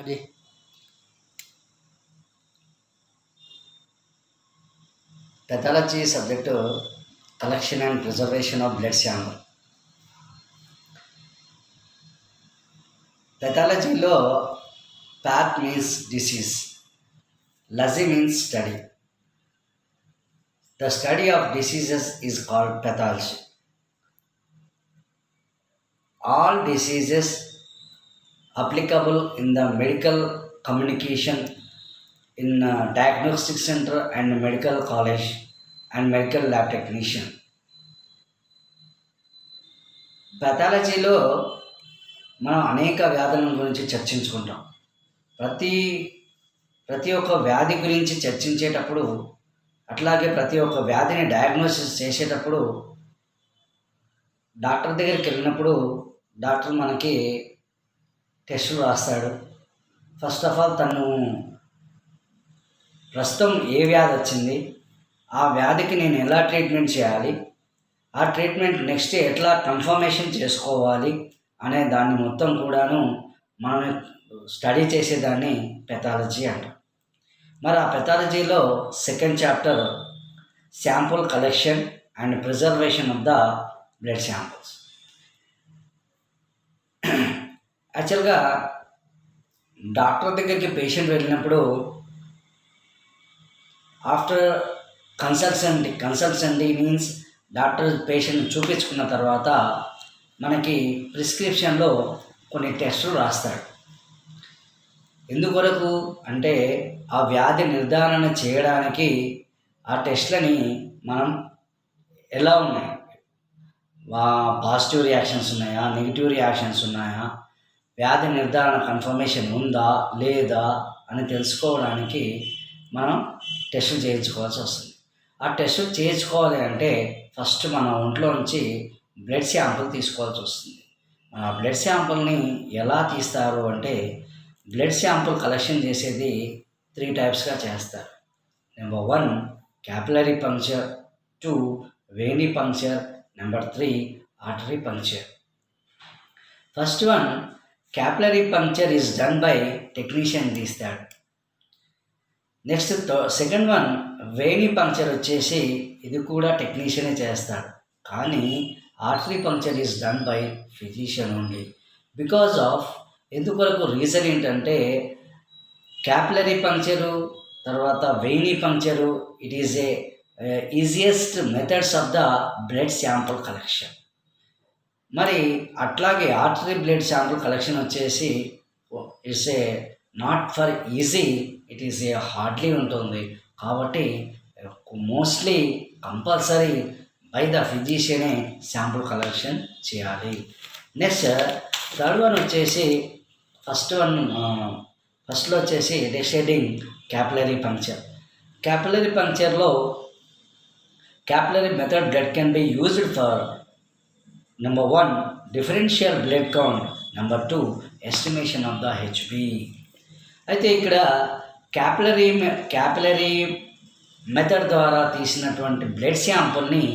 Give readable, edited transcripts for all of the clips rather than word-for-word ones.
అది pathology subject collection and preservation of blood sample. పెథాలజీలో path means disease, logy means study. The study of diseases is called pathology. All diseases applicable in the medical communication in diagnostic center and medical college and medical lab technician. పెథాలజీలో మనం అనేక వ్యాధుల గురించి చర్చించుకుంటాం. ప్రతి ఒక్క వ్యాధి గురించి చర్చించేటప్పుడు, అట్లాగే ప్రతి ఒక్క వ్యాధిని డయాగ్నోసిస్ చేసేటప్పుడు డాక్టర్ దగ్గరికి వెళ్ళినప్పుడు డాక్టర్ మనకి టెస్టులు రాస్తాడు. ఫస్ట్ ఆఫ్ ఆల్ తను ప్రస్తుతం ఏ వ్యాధి వచ్చింది, ఆ వ్యాధికి నేను ఎలా ట్రీట్మెంట్ చేయాలి, ఆ ట్రీట్మెంట్ నెక్స్ట్ ఎట్లా కన్ఫర్మేషన్ చేసుకోవాలి అనే దాన్ని మొత్తం కూడాను మనం స్టడీ చేసేదాన్ని పెథాలజీ అంటాం. మరి ఆ పెథాలజీలో second chapter sample collection and preservation of the blood samples. యాక్చువల్గా డాక్టర్ దగ్గరికి పేషెంట్ వెళ్ళినప్పుడు after consultancy means doctor patient చూపించుకున్న తర్వాత మనకి ప్రిస్క్రిప్షన్లో కొన్ని టెస్టులు రాస్తాడు. ఎందుకొరకు అంటే ఆ వ్యాధి నిర్ధారణ చేయడానికి ఆ టెస్ట్లని మనం ఎలా ఉన్నాయి, పాజిటివ్ రియాక్షన్స్ ఉన్నాయా, నెగిటివ్ రియాక్షన్స్ ఉన్నాయా, వ్యాధి నిర్ధారణ కన్ఫర్మేషన్ ఉందా లేదా అని తెలుసుకోవడానికి మనం టెస్టులు చేయించుకోవాల్సి వస్తుంది. ఆ టెస్టులు చేయించుకోవాలి అంటే ఫస్ట్ మన ఒంట్లో నుంచి బ్లడ్ శాంపుల్ తీసుకోవాల్సి వస్తుంది. మన బ్లడ్ శాంపుల్ని ఎలా తీస్తారు అంటే బ్లడ్ శాంపుల్ కలెక్షన్ చేసేది 3 టైప్స్గా చేస్తారు. Number 1 capillary puncture, 2 venous puncture, number 3 artery puncture. First one capillary puncture is done by technician తీస్తాడు. Next second one venous puncture వచ్చేసి ఇది కూడా టెక్నీషియనే చేస్తాడు. కానీ artery puncture is done by physician only. Because of ఎందుకొరకు రీజన్ ఏంటంటే capillary puncture తర్వాత venous puncture it is a easiest methods of the blood sample collection. మరి అట్లాగే ఆర్టరీ బ్లడ్ శాంపుల్ కలెక్షన్ వచ్చేసి it's a not for easy, it is a hardly ఉంటుంది. కాబట్టి mostly compulsory by the ఫిజిషియనే sample collection చేయాలి. Next third one వచ్చేసి ఫస్ట్లో వచ్చేసి డెసైడింగ్ క్యాపిలరీ పంక్చర్. క్యాపిలరీ పంక్చర్లో capillary method blood can be used for number 1 differential blood count, number 2 estimation of the Hb. అయితే ఇక్కడ క్యాపిలరీ మెథడ్ ద్వారా తీసినటువంటి బ్లడ్ శాంపుల్ని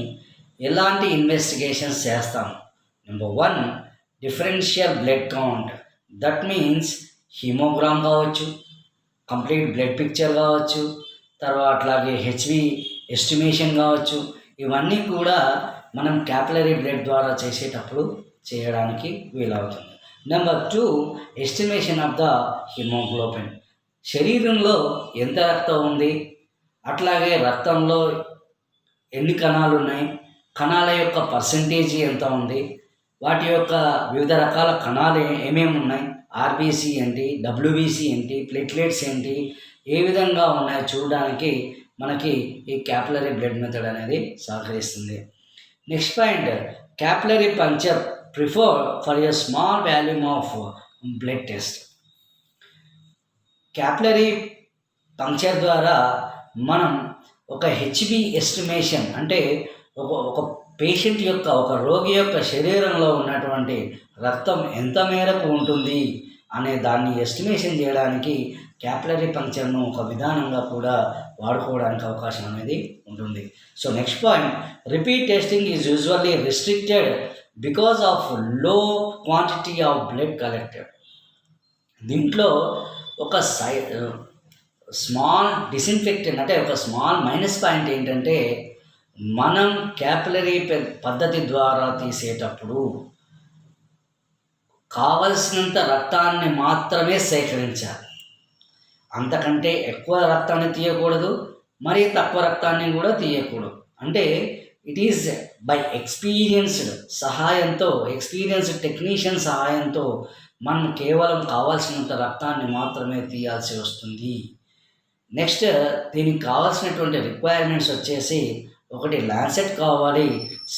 ఎలాంటి ఇన్వెస్టిగేషన్స్ చేస్తాం? Number 1 differential blood count, that means హీమోగ్రామ్ కావచ్చు, కంప్లీట్ బ్లడ్ పిక్చర్ కావచ్చు, తర్వాత అట్లాగే హెచ్బి ఎస్టిమేషన్ కావచ్చు. ఇవన్నీ కూడా మనం క్యాపిలరీ బ్లడ్ ద్వారా చేసేటప్పుడు చేయడానికి వీలవుతుంది. Number 2 estimation of the haemoglobin. శరీరంలో ఎంత రక్తం ఉంది, అట్లాగే రక్తంలో ఎన్ని కణాలు ఉన్నాయి, కణాల యొక్క పర్సంటేజీ ఎంత ఉంది, వాటి యొక్క వివిధ రకాల కణాలు ఏమేమి ఉన్నాయి, ఆర్బీసీ ఏంటి, డబ్ల్యూబీసీ ఏంటి, ప్లేట్లెట్స్ ఏంటి, ఏ విధంగా ఉన్నాయో చూడడానికి మనకి ఈ క్యాపిలరీ బ్లడ్ మెథడ్ అనేది సహకరిస్తుంది. Next point capillary puncture prefer for a small volume of blood test. Capillary puncture ద్వారా మనం ఒక హెచ్బి ఎస్టిమేషన్ అంటే ఒక పేషెంట్ యొక్క ఒక రోగి యొక్క శరీరంలో ఉన్నటువంటి రక్తం ఎంత మేరకు ఉంటుంది అనే దాన్ని ఎస్టిమేషన్ చేయడానికి క్యాపిలరీ పంక్చర్ను ఒక విధానంగా కూడా వాడుకోవడానికి అవకాశం అనేది ఉంటుంది. So next point repeat testing is usually restricted because of లో క్వాంటిటీ ఆఫ్ బ్లడ్ కలెక్టెడ్. దీంట్లో ఒక స్మాల్ డిస్ఇన్ఫెక్టెంట్ అంటే ఒక స్మాల్ మైనస్ పాయింట్ ఏంటంటే మనం క్యాపిలరీ పద్ధతి ద్వారా తీసేటప్పుడు కావలసినంత రక్తాన్ని మాత్రమే సేకరించాలి. అంతకంటే ఎక్కువ రక్తాన్ని తీయకూడదు, మరీ తక్కువ రక్తాన్ని కూడా తీయకూడదు. అంటే it is by experienced technician సహాయంతో మనం కేవలం కావాల్సినంత రక్తాన్ని మాత్రమే తీయాల్సి వస్తుంది. నెక్స్ట్ దీనికి కావాల్సినటువంటి రిక్వైర్మెంట్స్ వచ్చేసి, ఒకటి లాన్సెట్ కావాలి,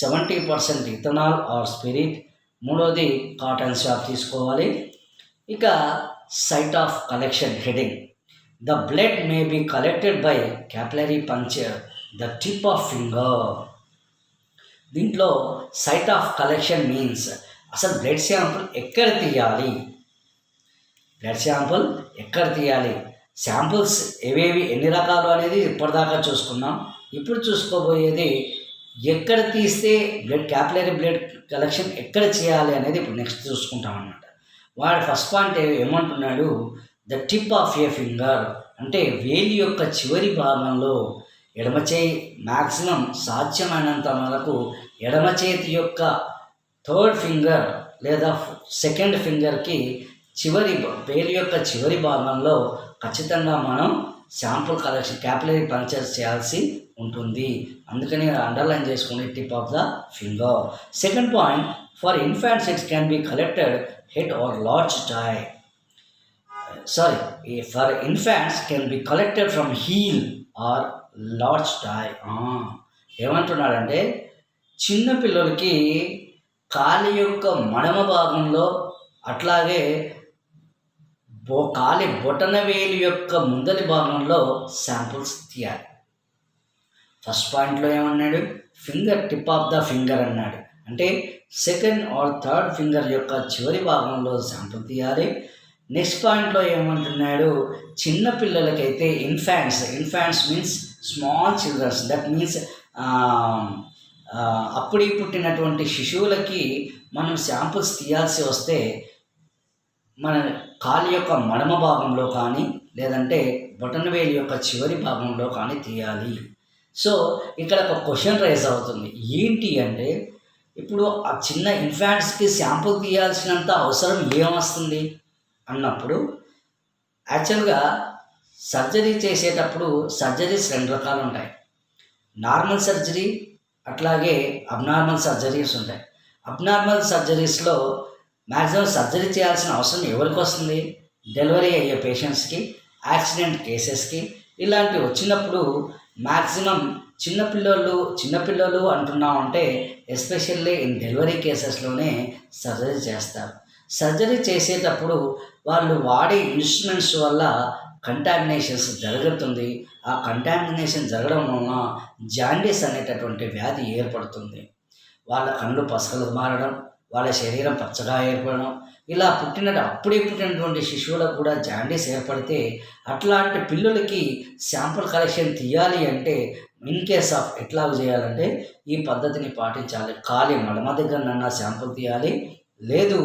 70% ఇథనాల్ ఆర్ స్పిరిట్, మూడోది కాటన్ స్వాబ్ తీసుకోవాలి. ఇక site of collection heading, the blood may be collected by capillary puncture the tip of finger. దీంట్లో సైట్ ఆఫ్ కలెక్షన్ మీన్స్ అసలు బ్లడ్ శాంపుల్ ఎక్కడ తీయాలి, శాంపుల్స్ ఏవేవి ఎన్ని రకాలు అనేది ఇప్పటిదాకా చూసుకున్నాం. ఇప్పుడు చూసుకోబోయేది ఎక్కడ తీస్తే క్యాపిలరీ బ్లడ్ కలెక్షన్ ఎక్కడ చేయాలి అనేది ఇప్పుడు నెక్స్ట్ చూసుకుంటాం అన్నమాట. వాడు ఫస్ట్ పాయింట్ ఏమంటున్నాడు, the tip of A finger అంటే వేలి యొక్క చివరి భాగంలో ఎడమ చేయి మ్యాక్సిమం సాధ్యమైనంత వరకు ఎడమ చేతి యొక్క థర్డ్ ఫింగర్ లేదా సెకండ్ ఫింగర్కి వేలి యొక్క చివరి భాగంలో ఖచ్చితంగా మనం శాంపుల్ కలెక్షన్ క్యాపిలరీ పంచర్ చేయాల్సి ఉంటుంది. అందుకని అండర్లైన్ చేసుకోండి, tip of the finger. Second point, for infants it can be collected head or large toe. For infants can be collected from heel or large toe. ఏమంటున్నాడంటే చిన్నపిల్లలకి కాలి యొక్క మడమ భాగంలో, అట్లాగే కాలి బొటనవేలు యొక్క ముందలి భాగంలో శాంపుల్స్ తీయాలి. ఫస్ట్ పాయింట్లో ఏమన్నాడు, టిప్ ఆఫ్ ద ఫింగర్ అన్నాడు. అంటే సెకండ్ ఆర్ థర్డ్ ఫింగర్ యొక్క చివరి భాగంలో శాంపుల్ తీయాలి. నెక్స్ట్ పాయింట్లో ఏమంటున్నాడు, చిన్న పిల్లలకైతే infants means small childrens, that means అప్పుడే పుట్టినటువంటి శిశువులకి మనం శాంపుల్స్ తీయాల్సి వస్తే మన కాలి యొక్క మడమ భాగంలో కానీ లేదంటే బొటనవేలు యొక్క చివరి భాగంలో కానీ తీయాలి. సో ఇక్కడ ఒక క్వశ్చన్ రైజ్ అవుతుంది, ఏంటి అంటే ఇప్పుడు ఆ చిన్న ఇన్ఫాంట్స్కి శాంపుల్ తీయాల్సినంత అవసరం ఏమొస్తుంది అన్నప్పుడు, యాక్చువల్గా సర్జరీ చేసేటప్పుడు సర్జరీస్ 2 రకాలు ఉంటాయి. నార్మల్ సర్జరీ అట్లాగే అబ్నార్మల్ సర్జరీస్ ఉంటాయి. అబ్నార్మల్ సర్జరీస్లో మ్యాక్సిమం సర్జరీ చేయాల్సిన అవసరం ఎవరికి వస్తుంది, డెలివరీ అయ్యే పేషెంట్స్కి, యాక్సిడెంట్ కేసెస్కి. ఇలాంటివి వచ్చినప్పుడు మ్యాక్సిమం చిన్నపిల్లలు అంటున్నామంటే ఎస్పెషల్లీ ఇన్ డెలివరీ కేసెస్లోనే సర్జరీ చేస్తారు. సర్జరీ చేసేటప్పుడు వాళ్ళు వాడే ఇన్స్ట్రుమెంట్స్ వల్ల కంటామినేషన్స్ జరుగుతుంది. ఆ కంటామినేషన్ జరగడం వలన జాండీస్ అనేటటువంటి వ్యాధి ఏర్పడుతుంది. వాళ్ళ కళ్ళు పసకలు మారడం, వాళ్ళ శరీరం పచ్చగా ఏర్పడడం, ఇలా అప్పుడే పుట్టినటువంటి శిశువులకు కూడా జాండీస్ ఏర్పడితే అట్లాంటి పిల్లలకి శాంపుల్ కలెక్షన్ తీయాలి అంటే ఇన్ కేస్ ఆఫ్ ఎట్లా చేయాలంటే ఈ పద్ధతిని పాటించాలి. కాలి మడమ దగ్గరనన్నా శాంపుల్ తీయాలి, లేదు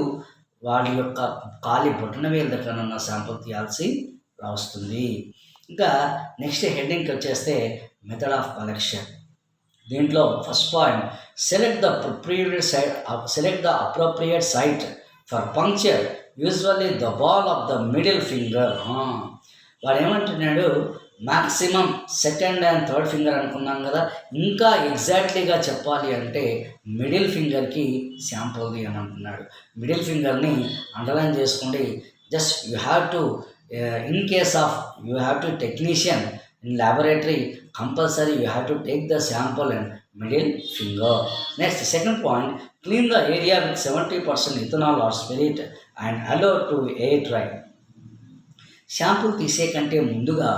వాళ్ళ యొక్క కాలి బొటనవేలు దగ్గరనన్నా శాంపుల్ తీయాల్సి వస్తుంది. ఇంకా నెక్స్ట్ హెడ్డింగ్కి వచ్చేస్తే మెథడ్ ఆఫ్ కలెక్షన్. దీంట్లో first point, select the appropriate site for puncture, usually the ball of the middle finger. వాడు ఏమంటున్నాడు, maximum second and third finger అనుకున్నాం కదా, ఇంకా ఎగ్జాక్ట్లీగా చెప్పాలి అంటే మిడిల్ ఫింగర్కి శాంపుల్ తీయమంటున్నాడు. మిడిల్ ఫింగర్ని అండర్లైన్ చేసుకోండి. Just you have to in case of you have to technician in laboratory, compulsory you have to take the sample and middle finger. Next, second point, clean the area with 70% ethanol or spirit and allow to air dry. Shampoo తీసే కంటే ముందుగా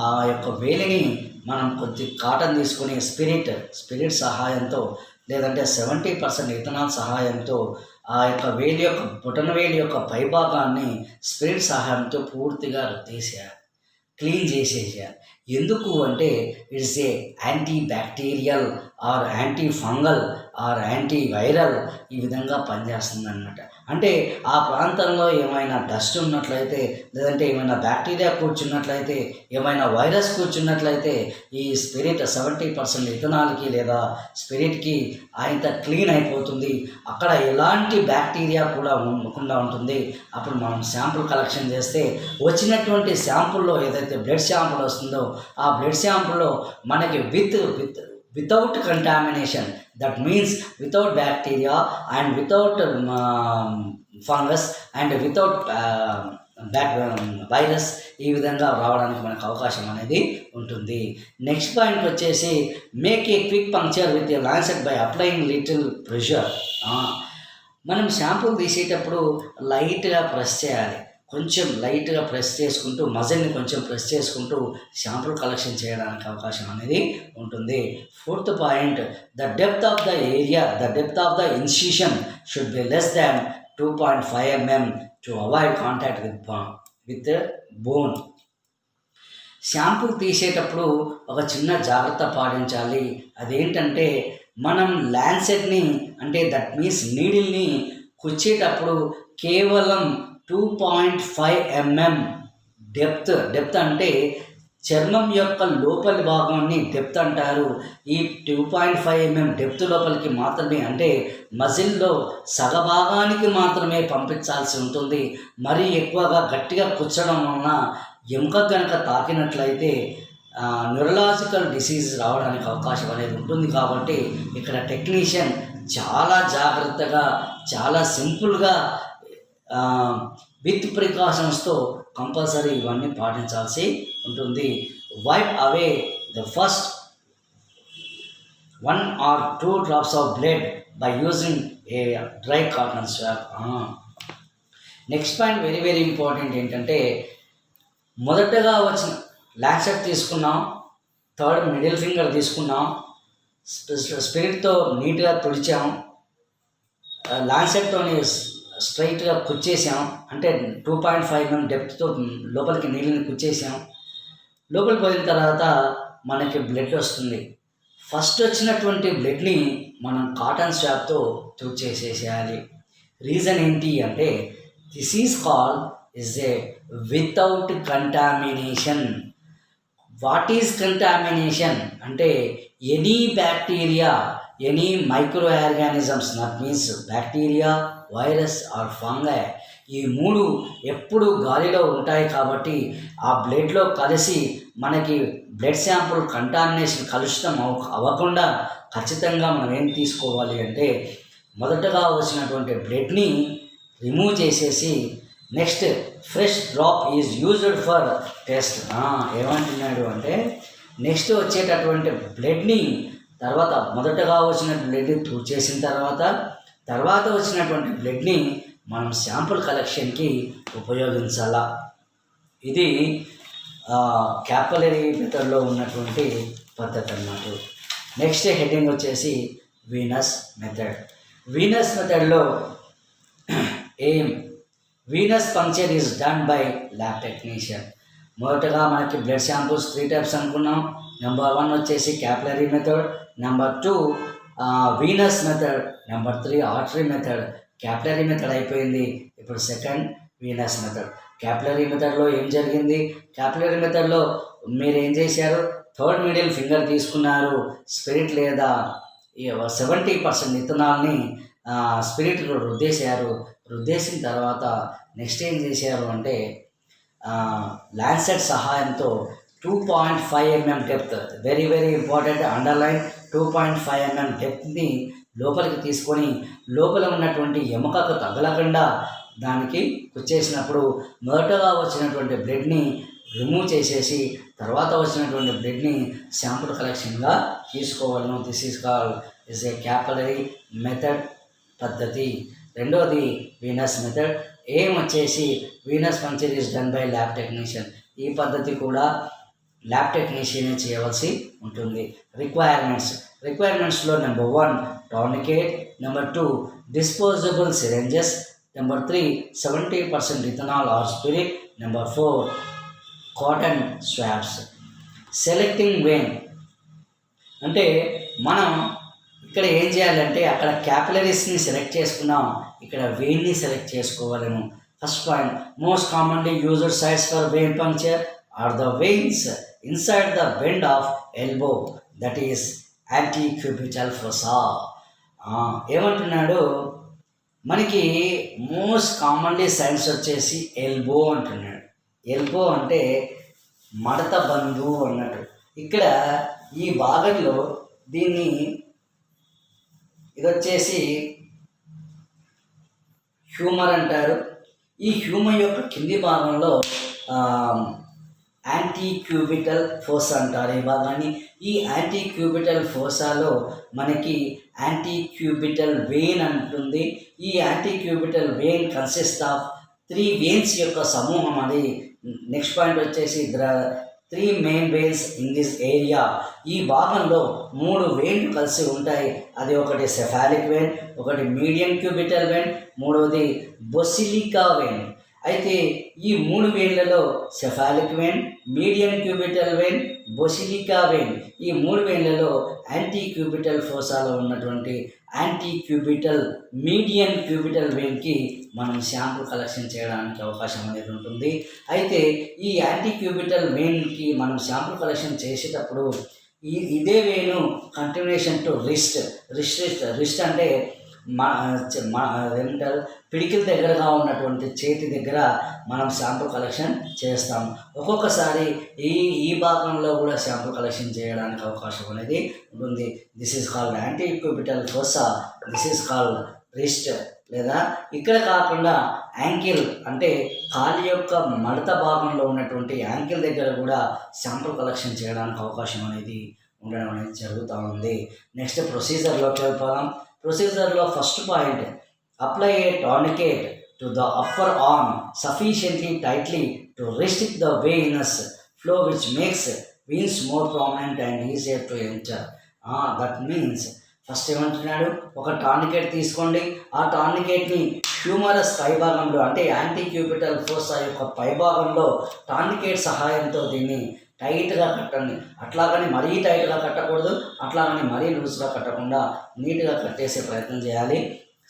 ఆ యొక్క వేలిని మనం కొద్ది cotton తీసుకొని spirit సహాయంతో లేదంటే 70% ఇథనాల్ సహాయంతో ఆ యొక్క బొటన వేలి యొక్క పైభాగాన్ని స్పిరిట్ సహాయంతో పూర్తిగా రుద్దేసేయాలి, క్లీన్ చేసేసేయాలి. ఎందుకు అంటే it's a anti bacterial or anti fungal or anti viral ఈ విధంగా పనిచేస్తుంది అన్నమాట. అంటే ఆ ప్రాంతంలో ఏమైనా డస్ట్ ఉన్నట్లయితే, లేదంటే ఏమైనా బ్యాక్టీరియా కూర్చున్నట్లయితే, ఏమైనా వైరస్ కూర్చున్నట్లయితే ఈ స్పిరిట్ 70% ఇథనాల్కి లేదా స్పిరిట్కి ఆయన క్లీన్ అయిపోతుంది. అక్కడ ఎలాంటి బ్యాక్టీరియా కూడా ఉండకుండా ఉంటుంది. అప్పుడు మనం శాంపుల్ కలెక్షన్ చేస్తే వచ్చినటువంటి శాంపుల్లో ఏదైతే బ్లడ్ శాంపుల్ వస్తుందో ఆ బ్లడ్ శాంపుల్లో మనకి without contamination, that means without bacteria and without fungus and without virus ఈ విధంగా రావడానికి మనకు అవకాశం అనేది ఉంటుంది. నెక్స్ట్ పాయింట్ వచ్చేసి make a quick puncture with a Lancet by applying little pressure. మనం షాంపూ తీసేటప్పుడు లైట్గా ప్రెస్ చేయాలి. కొంచెం లైట్గా ప్రెస్ చేసుకుంటూ మజిల్ని కొంచెం ప్రెస్ చేసుకుంటూ షాంపూ కలెక్షన్ చేయడానికి అవకాశం అనేది ఉంటుంది. Fourth point, the depth of the incision should be less than 2.5 mm to avoid contact with bone. Shampoo తీసేటప్పుడు ఒక చిన్న జాగ్రత్త పాటించాలి. అదేంటంటే మనం ల్యాన్సెట్ని అంటే దట్ మీన్స్ నీడిల్ని కుచ్చేటప్పుడు కేవలం 2.5 mm డెప్త్ అంటే చర్మం యొక్క లోపలి భాగాన్ని డెప్త్ అంటారు. ఈ 2.5 mm డెప్త్ లోపలికి మాత్రమే అంటే మజిల్లో సగభాగానికి మాత్రమే పంపించాల్సి ఉంటుంది. మరీ ఎక్కువగా గట్టిగా కుచ్చడం వలన ఎముక కనుక తాకినట్లయితే న్యూరలాజికల్ డిసీజ్ రావడానికి అవకాశం అనేది ఉంటుంది. కాబట్టి ఇక్కడ టెక్నీషియన్ చాలా జాగ్రత్తగా చాలా సింపుల్గా విత్ ప్రికాషన్స్తో కంపల్సరీ ఇవన్నీ పాటించాల్సి ఉంటుంది. Wipe away the first 1 or 2 drops of blood by using a dry cotton swab. Next point very very important ఏంటంటే మొదటగా వచ్చిన లాన్సెట్ తీసుకున్నాం, థర్డ్ మిడిల్ ఫింగర్ తీసుకున్నాం, స్పిరిట్తో నీట్గా తుడిచాం, లాన్సెట్తోని స్ట్రైట్గా కుచ్చేసాం అంటే 2.5 mm డెప్త్తో లోపలికి నీళ్ళని కుచ్చేసాం. లోపలికి పోయిన తర్వాత మనకి బ్లడ్ వస్తుంది. ఫస్ట్ వచ్చినటువంటి బ్లడ్ని మనం కాటన్ స్వాబ్తో తుడిచేసేసేయాలి. రీజన్ ఏంటి అంటే this is called a without contamination. What is contamination అంటే any bacteria, any microorganisms, that means bacteria, virus or fungi, ఈ మూడు ఎప్పుడు గాలిలో ఉంటాయి. కాబట్టి ఆ బ్లడ్లో కలిసి మనకి బ్లడ్ శాంపుల్ కంటామినేషన్ కలుషితం అవ్వకుండా ఖచ్చితంగా మనం ఏం తీసుకోవాలి అంటే మొదటగా వచ్చినటువంటి బ్లడ్ని రిమూవ్ చేసేసి next fresh drop is used for test. ఏమంటున్నాడు అంటే నెక్స్ట్ వచ్చేటటువంటి బ్లడ్ని తర్వాత మొదటగా వచ్చిన బ్లడ్ని తుడిచేసిన తర్వాత వచ్చినటువంటి బ్లడ్ని మనం శాంపుల్ కలెక్షన్కి ఉపయోగించాలా. ఇది క్యాపిలరీ మెథడ్లో ఉన్నటువంటి పద్ధతి అన్నమాట. నెక్స్ట్ హెడ్డింగ్ వచ్చేసి వీనస్ మెథడ్లో Venus puncture is done by lab technician. మొదటగా మనకి బ్లడ్ శాంపుల్స్ 3 types అనుకున్నాం. నెంబర్ 1 వచ్చేసి capillary method, number 2 Venus method, number 3 artery method. Capillary method అయిపోయింది, ఇప్పుడు సెకండ్ వీనస్ మెథడ్. క్యాపిలరీ మెథడ్లో ఏం జరిగింది? క్యాపిలరీ మెథడ్లో మీరు ఏం చేశారు? థర్డ్ మిడిల్ ఫింగర్ తీసుకున్నారు, స్పిరిట్ లేదా 70% ఇథనాల్ని స్పిరిట్లో రుద్దేసిన తర్వాత నెక్స్ట్ ఏం చేశారు అంటే లాన్సెట్ సహాయంతో 2.5 mm depth, very very important, underline, 2.5 mm డెప్త్ని లోపలికి తీసుకొని లోపల ఉన్నటువంటి ఎముకకు తగలకుండా దానికి కుచ్చేసినప్పుడు మొదటగా వచ్చినటువంటి బ్లడ్ని రిమూవ్ చేసేసి తర్వాత వచ్చినటువంటి బ్లడ్ని శాంపుల్ కలెక్షన్గా తీసుకోవాలను. This is called a capillary method పద్ధతి. రెండవది వీనస్ మెథడ్. ఏం వచ్చేసి venous puncture is done by lab technician. ఈ పద్ధతి కూడా ల్యాబ్ టెక్నీషియనే చేయవలసి ఉంటుంది. రిక్వైర్మెంట్స్లో number 1 tourniquet, number 2 disposable syringes, number 3 70% ethanol or spirit, number 4 cotton swabs. Selecting vein అంటే మనం ఇక్కడ ఏం చేయాలంటే అక్కడ క్యాపిలరీస్ని సెలెక్ట్ చేసుకున్నాం, ఇక్కడ వెయిన్ని సెలెక్ట్ చేసుకోవాలను. First point, most commonly used sites for vein puncture are the veins inside the bend of elbow, that is antecubital fossa. ఏమంటున్నాడు, మనకి మోస్ట్ కామన్లీ సైన్స్ వచ్చేసి ఎల్బో అంటున్నాడు. ఎల్బో అంటే మడత బంధు అన్నట్టు. ఇక్కడ ఈ భాగంలో దీన్ని ఇది వచ్చేసి హ్యూమర్ అంటారు. ఈ హ్యూమర్ యొక్క కింది భాగంలో యాంటీక్యూబిటల్ ఫోసా అంటారు ఈ భాగాన్ని. ఈ యాంటీక్యూబిటల్ ఫోసాలో మనకి యాంటీక్యూబిటల్ వెయిన్ అంటుంది. ఈ antecubital vein consist of 3 veins యొక్క సమూహం అది. నెక్స్ట్ పాయింట్ వచ్చేసి 3 main veins in this area. ఈ భాగంలో 3 వెయిన్లు కలిసి ఉంటాయి. అది ఒకటి సెఫాలిక్ వెయిన్, ఒకటి మీడియం క్యూబిటల్ వెయిన్, మూడవది బొసిలికా వెయిన్. అయితే ఈ 3 వెయిన్లలో cephalic vein, medium cubital vein, basilica vein, ఈ 3 వెయిన్లలో యాంటీక్యూబిటల్ ఫోసాలో ఉన్నటువంటి యాంటీక్యూబిటల్ మీడియం క్యూబిటల్ వెయిన్కి మనం శాంపుల్ కలెక్షన్ చేయడానికి అవకాశం అనేది ఉంటుంది. అయితే ఈ యాంటీక్యూబిటల్ వెయిన్కి మనం శాంపుల్ కలెక్షన్ చేసేటప్పుడు ఇదే వెయిన్ కంటిన్యూషన్ టు రిస్ట్ అంటే ఏమంటారు, పిడికిల దగ్గరగా ఉన్నటువంటి చేతి దగ్గర మనం శాంపుల్ కలెక్షన్ చేస్తాం. ఒక్కొక్కసారి ఈ భాగంలో కూడా శాంపుల్ కలెక్షన్ చేయడానికి అవకాశం అనేది ఉంటుంది. This is called antecubital fossa, this is called wrist. లేదా ఇక్కడ కాకుండా యాంకిల్ అంటే కాలి యొక్క మడత భాగంలో ఉన్నటువంటి యాంకిల్ దగ్గర కూడా శాంపుల్ కలెక్షన్ చేయడానికి అవకాశం అనేది ఉండడం అనేది జరుగుతూ ఉంది. నెక్స్ట్ ప్రొసీజర్లోకి వెళ్ళిపోదాం. ప్రొసీజర్లో first point, apply a tourniquet to the upper arm sufficiently tightly to restrict the venous flow which makes veins more prominent and easier to enter. That means first ఏమంటున్నాడు, ఒక టార్నికేట్ తీసుకోండి. ఆ టార్నికేట్ని హ్యూమరస్ పైభాగంలో అంటే యాంటీక్యూబిటల్ ఫోసా యొక్క పైభాగంలో టార్నికేట్ సహాయంతో దీన్ని టైట్గా కట్టండి. అట్లాగని మరీ టైట్గా కట్టకూడదు, అట్లాగని మరీ లూజ్గా కట్టకుండా నీట్గా కట్టేసే ప్రయత్నం చేయాలి.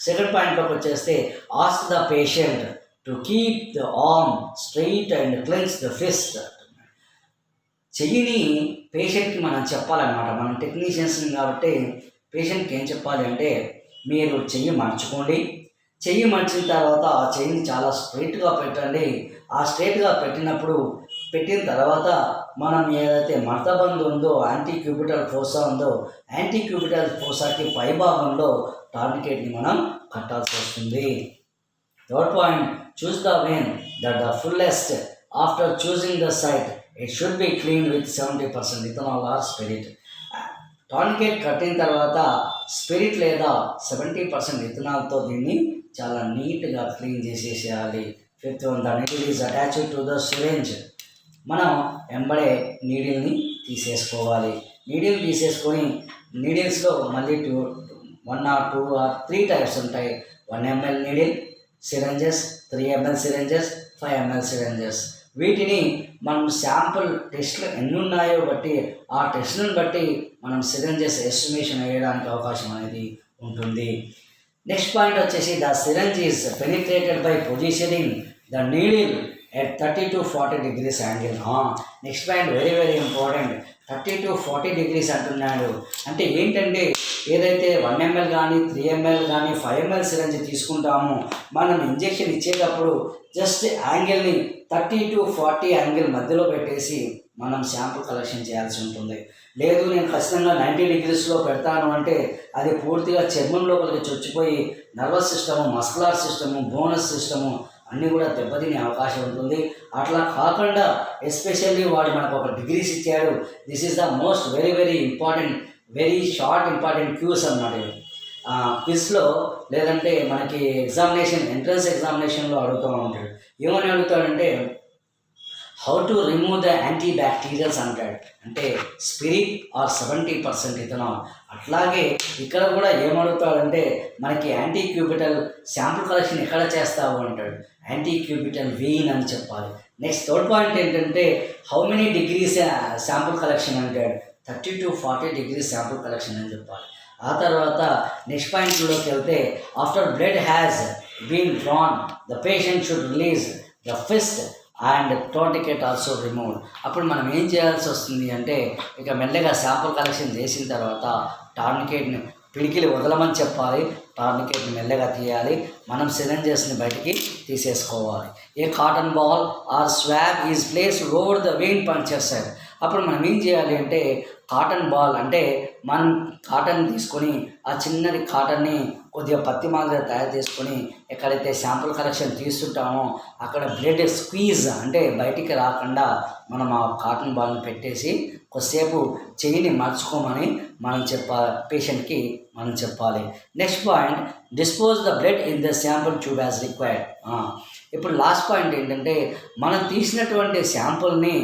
సెకండ్ పాయింట్లోకి వచ్చేస్తే, ask the patient to keep the arm straight and clench the fist. చెయ్యిని పేషెంట్కి మనం చెప్పాలన్నమాట. మనం టెక్నీషియన్స్ని కాబట్టి పేషెంట్కి ఏం చెప్పాలి అంటే, మీరు చెయ్యి మర్చుకోండి. చెయ్యి మర్చిన తర్వాత ఆ చెయ్యిని చాలా స్ట్రైట్గా పెట్టండి. ఆ స్ట్రైట్గా పెట్టిన తర్వాత మనం ఏదైతే మడతబంధు ఉందో, యాంటీక్యూబిటల్ ఫోసా ఉందో, యాంటీక్యూబిటల్ ఫోసాకి పైభాగంలో టార్నికేట్ని మనం కట్టాల్సి వస్తుంది. Third point, choose the vein that the fullest. After choosing the site it should be clean with 70% ethanol or spirit. Tourniquet కట్టిన తర్వాత స్పిరిట్ లేదా 70% ఇథనాల్తో దీన్ని చాలా నీట్గా క్లీన్ చేసేసేయాలి. Fifth one, the needle is attached to the syringe. మనం వెంబడే నీడిల్ని తీసేసుకోవాలి. నీడిల్ తీసేసుకొని నీడిల్స్లో మళ్ళీ 1 or 2 or 3 టైప్స్ ఉంటాయి. 1 ml needle syringes, 3 ml syringes, 5 ml syringes. వీటిని మనం శాంపుల్ టెస్ట్లు ఎన్ని ఉన్నాయో బట్టి ఆ టెస్ట్లను బట్టి మనం సిరంజెస్ ఎస్టిమేషన్ వేయడానికి అవకాశం అనేది ఉంటుంది. నెక్స్ట్ పాయింట్ వచ్చేసి, the syringe is penetrated by positioning the needle at 30 to 40 degrees angle. Next point very very important. 30 to 40 degrees అంటున్నాడు. అంటే ఏంటంటే, ఏదైతే 1 ml కానీ 3 ml కానీ 5 ml సిరంజ్ తీసుకుంటామో మనం ఇంజెక్షన్ ఇచ్చేటప్పుడు జస్ట్ యాంగిల్ని 30 to 40 యాంగిల్ మధ్యలో పెట్టేసి మనం శాంపుల్ కలెక్షన్ చేయాల్సి ఉంటుంది. లేదు నేను ఖచ్చితంగా 90 degreesలో పెడతాను అంటే అది పూర్తిగా చర్మం లోపలికి చొచ్చిపోయి nervous system, muscular system, bones system అన్నీ కూడా దెబ్బతినే అవకాశం ఉంటుంది. అట్లా కాకుండా ఎస్పెషల్లీ వాడు మనకు ఒక డిగ్రీస్ ఇచ్చాడు. This is the most very very important, very short important cues అన్నమాట. క్విజ్లో లేదంటే మనకి ఎంట్రన్స్ ఎగ్జామినేషన్లో అడుగుతూ ఉంటాడు. ఏమని అడుగుతాడంటే, how to remove the antibacterials అంటాడు. అంటే స్పిరిట్ ఆర్ 70% ఇథనాల్. అట్లాగే ఇక్కడ కూడా ఏమడుగుతాడంటే, మనకి యాంటీక్యూబిటల్ శాంపుల్ కలెక్షన్ ఎక్కడ చేస్తావు అంటాడు. యాంటీక్యూబిటల్ వెయిన్ అని చెప్పాలి. నెక్స్ట్ థర్డ్ పాయింట్ ఏంటంటే, how many degrees sample collection అంటాడు. 30 to 40 degrees శాంపుల్ కలెక్షన్ అని చెప్పాలి. ఆ తర్వాత నెక్స్ట్ పాయింట్లోకి వెళ్తే, after blood has being drawn, the patient should release the fist and tourniquet also removed. అప్పుడు మనం ఏం చేయాల్సి వస్తుంది అంటే ఇక మెల్లగా శాంపుల్ కలెక్షన్ చేసిన తర్వాత టార్నికెట్ని పిడికిలి వదలమని చెప్పాలి. టార్నికెట్ని మెల్లగా తీయాలి. మనం సిరంజెస్ని బయటికి తీసేసుకోవాలి. A cotton ball or swab is placed over the vein puncture side. అప్పుడు మనం ఏం చేయాలి అంటే కాటన్ బాల్ అంటే మనం కాటన్ తీసుకొని ఆ చిన్నది కాటన్ని కొద్దిగా పత్తి మాదిరిగా తయారు చేసుకొని ఎక్కడైతే శాంపుల్ కలెక్షన్ తీస్తుంటామో అక్కడ బ్లడ్ స్క్వీజ్ అంటే బయటికి రాకుండా మనం ఆ కాటన్ బాల్ని పెట్టేసి కొద్దిసేపు చెయ్యిని మర్చుకోమని మనం పేషెంట్కి మనం చెప్పాలి. Next point, dispose the blood in the sample tube as required. ఇప్పుడు లాస్ట్ పాయింట్ ఏంటంటే మనం తీసినటువంటి శాంపుల్ని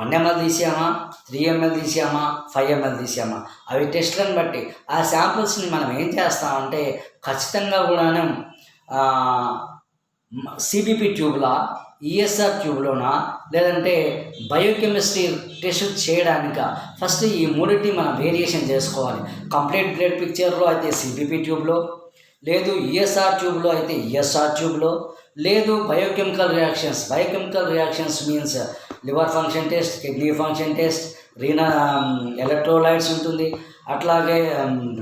1 ml తీసామా, 3 ml తీసామా, 5 ml తీసామా, అవి టెస్ట్లను బట్టి ఆ శాంపుల్స్ని మనం ఏం చేస్తామంటే ఖచ్చితంగా కూడాను సిబిపి ట్యూబ్లా, ఈఎస్ఆర్ ట్యూబ్లోనా, లేదంటే బయోకెమిస్ట్రీ టెస్ట్ చేయడానిక ఫస్ట్ ఈ మూడింటిని మనం వేరియేషన్ చేసుకోవాలి. కంప్లీట్ బ్లడ్ పిక్చర్లో అయితే సిబిపి ట్యూబ్లో, లేదు ఈఎస్ఆర్ ట్యూబ్లో అయితే ఈఎస్ఆర్ ట్యూబ్లో, లేదు biochemical reactions means liver function test, kidney function test, electrolytes ఉంటుంది, అట్లాగే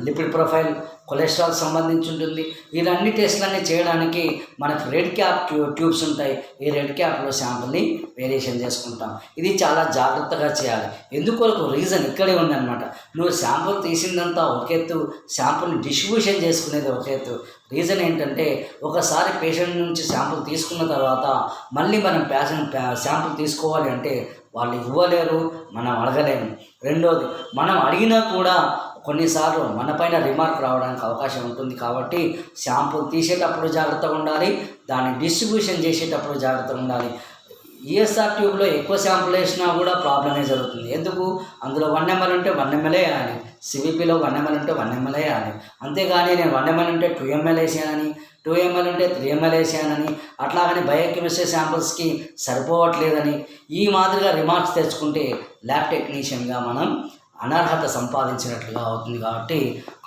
లిపిడ్ ప్రొఫైల్, కొలెస్ట్రాల్ సంబంధించి ఉంటుంది. ఇవన్నీ టెస్ట్లన్నీ చేయడానికి మనకు రెడ్ క్యాప్ ట్యూబ్స్ ఉంటాయి. ఈ రెడ్ క్యాప్లో శాంపుల్ని వేరియేషన్ చేసుకుంటాం. ఇది చాలా జాగ్రత్తగా చేయాలి. ఎందుకొరకు రీజన్ ఇక్కడే ఉందన్నమాట. నువ్వు శాంపుల్ తీసిందంతా ఒక ఎత్తు, శాంపుల్ని డిస్ట్రిబ్యూషన్ చేసుకునేది ఒక ఎత్తు. రీజన్ ఏంటంటే ఒకసారి పేషెంట్ నుంచి శాంపుల్ తీసుకున్న తర్వాత మళ్ళీ మనం శాంపుల్ తీసుకోవాలి అంటే వాళ్ళు ఇవ్వలేరు, మనం అడగలేము. రెండోది, మనం అడిగినా కూడా కొన్నిసార్లు మనపైన రిమార్క్ రావడానికి అవకాశం ఉంటుంది. కాబట్టి శాంపుల్ తీసేటప్పుడు జాగ్రత్తగా ఉండాలి, దాన్ని డిస్ట్రిబ్యూషన్ చేసేటప్పుడు జాగ్రత్తగా ఉండాలి. ఈఎస్ఆర్ ట్యూబ్లో ఎక్కువ శాంపుల్ వేసినా కూడా ప్రాబ్లమే జరుగుతుంది. ఎందుకు? అందులో 1 ml ఉంటే 1 ml వేయాలి, సివిపిలో 1 ml ఉంటే 1 ml వేయాలి. అంతేగాని నేను 1 ml ఉంటే 2 ml వేసానని, 2 ml ఉంటే 3 ml వేసానని, అట్లాగని బయోకెమిస్ట్రీ శాంపుల్స్కి సరిపోవట్లేదని ఈ మాదిరిగా రిమార్క్స్ తెచ్చుకుంటే ల్యాబ్ టెక్నీషియన్గా మనం అనర్హత సంపాదించినట్లుగా అవుతుంది. కాబట్టి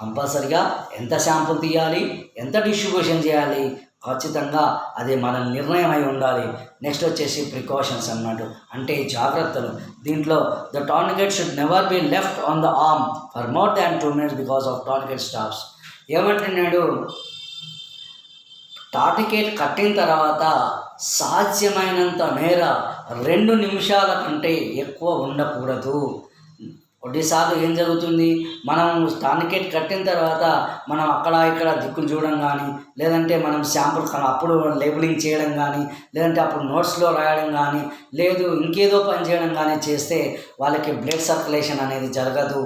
కంపల్సరిగా ఎంత శాంపుల్ తీయాలి, ఎంత డిస్ట్రిబ్యూషన్ చేయాలి, ఖచ్చితంగా అది మన నిర్ణయం అయి ఉండాలి. నెక్స్ట్ వచ్చేసి ప్రికాషన్స్ అన్నమాట, అంటే జాగ్రత్తలు. దీంట్లో the tourniquet should never be left on the arm for more than 2 minutes because of tourniquet stops. ఏమంటున్నాడు, టార్నికెట్ కట్టిన తర్వాత సాధ్యమైనంత మేర 2 నిమిషాల కంటే ఎక్కువ ఉండకూడదు. కొన్నిసార్లు ఏం జరుగుతుంది, మనం టార్నికెట్ కట్టిన తర్వాత మనం అక్కడ ఇక్కడ దిక్కులు చూడడం కానీ, లేదంటే మనం శాంపుల్ అప్పుడు లేబులింగ్ చేయడం కానీ, లేదంటే అప్పుడు నోట్స్లో రాయడం కానీ, లేదు ఇంకేదో పని చేయడం కానీ చేస్తే వాళ్ళకి బ్లడ్ సర్క్యులేషన్ అనేది జరగదు,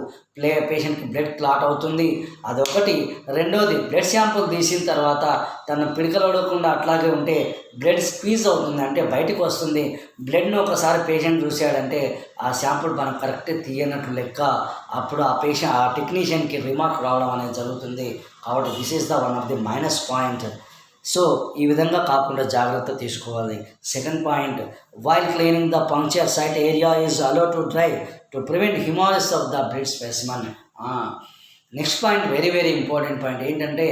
పేషెంట్కి బ్లడ్ క్లాట్ అవుతుంది. అదొకటి. రెండోది, బ్లడ్ శాంపుల్ తీసిన తర్వాత తను పిడకలొడకుండా అట్లాగే ఉంటే బ్లడ్ స్క్వీజ్ అవుతుంది, అంటే బయటకు వస్తుంది. బ్లడ్ను ఒకసారి పేషెంట్ చూసాడంటే ఆ శాంపుల్ మనం కరెక్ట్ తీయనట్లు లెక్క. అప్పుడు ఆ టెక్నీషియన్కి రిమార్క్ రావడం అనేది జరుగుతుంది. కాబట్టి this is the one of the minus point. So ఈ విధంగా కాకుండా జాగ్రత్త తీసుకోవాలి. Second point, while cleaning the puncture site area is allow to dry to prevent hemolysis of the blood specimen. Next point, very very important point ఏంటంటే,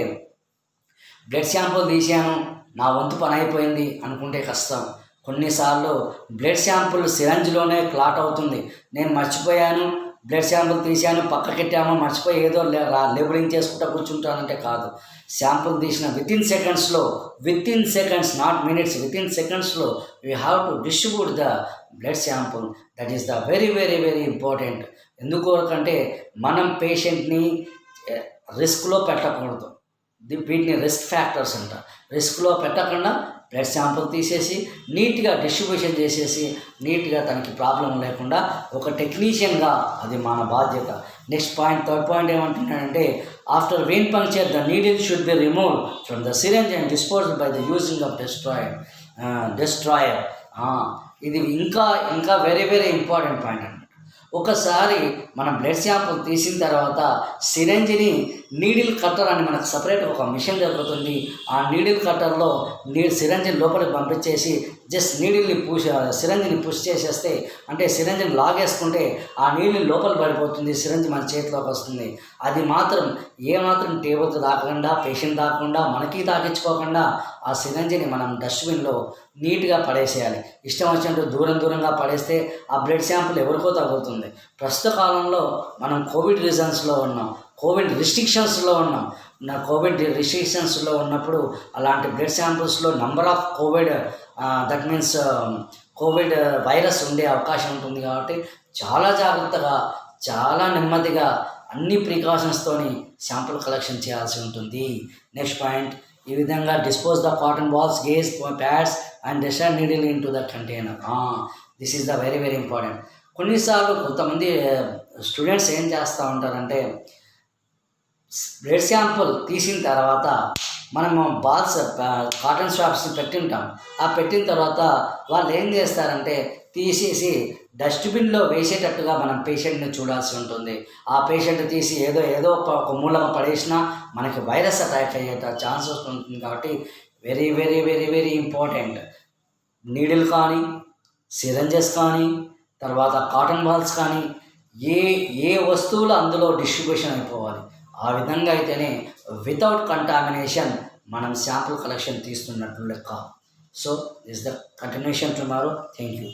blood sample తీసాను, నా వంతు పని అయిపోయింది అనుకుంటే కష్టం. కొన్నిసార్లు బ్లడ్ శాంపుల్ సిరంజ్లోనే క్లాట్ అవుతుంది. నేను మర్చిపోయాను, బ్లడ్ శాంపుల్ తీసాను, పక్కకెట్టామో మర్చిపోయి ఏదో లేబులింగ్ చేసుకుంటూ కూర్చుంటానంటే కాదు. శాంపుల్ తీసిన within seconds, not minutes, within సెకండ్స్లో you have to distribute the blood sample. That is the very very very important. ఎందుకంటే మనం పేషెంట్ని రిస్క్లో పెట్టకూడదు. వీటిని రిస్క్ ఫ్యాక్టర్స్ అంట. రిస్క్లో పెట్టకుండా బ్లడ్ శాంపుల్ తీసేసి నీట్గా డిస్ట్రిబ్యూషన్ చేసేసి నీట్గా తనకి ప్రాబ్లం లేకుండా ఒక టెక్నీషియన్గా అది మన బాధ్యత. నెక్స్ట్ పాయింట్, థర్డ్ పాయింట్ ఏమంటున్నాడంటే, after vein puncture the needle should be removed from the syringe and disposed by the using of destroyer. ఇది ఇంకా వెరీ వెరీ ఇంపార్టెంట్ పాయింట్ అన్నమాట. ఒకసారి మనం బ్లడ్ శాంపుల్ తీసిన తర్వాత సిరంజిని నీడిల్ కట్టర్ అని మనకు సపరేట్ ఒక మిషన్ దొరుకుతుంది. ఆ నీడిల్ కట్టర్లో సిరంజిని లోపలికి పంపించేసి జస్ట్ సిరంజిని పుష్ చేసేస్తే, అంటే సిరంజిని లాగేసుకుంటే ఆ నీళ్ళు లోపల పడిపోతుంది, సిరంజి మన చేతిలోకి వస్తుంది. అది మాత్రం ఏమాత్రం టేబుల్కి తాకకుండా, పేషెంట్ తాకకుండా, మనకి తాకించుకోకుండా ఆ సిరంజిని మనం డస్ట్బిన్లో నీట్గా పడేసేయాలి. ఇష్టం వచ్చినట్టు దూరంగా పడేస్తే ఆ బ్లడ్ శాంపుల్ ఎవరికో తగులుతుంది. ప్రస్తుత కాలంలో మనం కోవిడ్ రీజన్స్లో ఉన్నాం, కోవిడ్ రిస్ట్రిక్షన్స్లో ఉన్నాం. కోవిడ్ రిస్ట్రిక్షన్స్లో ఉన్నప్పుడు అలాంటి బ్లడ్ శాంపుల్స్లో number of that means Covid virus ఉండే అవకాశం ఉంటుంది. కాబట్టి చాలా జాగ్రత్తగా, చాలా నెమ్మదిగా, అన్ని ప్రికాషన్స్తోని శాంపుల్ కలెక్షన్ చేయాల్సి ఉంటుంది. నెక్స్ట్ పాయింట్, ఈ విధంగా dispose the cotton balls, gauge, pods and discharge needle in to the container. This is the very very important. కొన్నిసార్లు కొంతమంది స్టూడెంట్స్ ఏం చేస్తూ ఉంటారంటే, బ్లడ్ శాంపుల్ తీసిన తర్వాత మనము బాల్స్ కాటన్ స్వాబ్స్ పెట్టింటాం. ఆ పెట్టిన తర్వాత వాళ్ళు ఏం చేస్తారంటే తీసేసి డస్ట్బిన్లో వేసేటట్టుగా మనం పేషెంట్ని చూడాల్సి ఉంటుంది. ఆ పేషెంట్ తీసి ఏదో ఒక మూలగా పడేసినా మనకి వైరస్ అటాక్ అయ్యే ఛాన్సెస్ ఉంటుంది. కాబట్టి very very very very important, needle కానీ, సిరంజెస్ కానీ, తర్వాత కాటన్ బాల్స్ కానీ, ఏ వస్తువులు అందులో డిస్ట్రిబ్యూషన్ అయిపోవాలి. ఆ విధంగా అయితేనే వితౌట్ కంటామినేషన్ మనం శాంపుల్ కలెక్షన్ తీస్తున్నట్లు లెక్క. So this the continuation tomorrow. Thank you.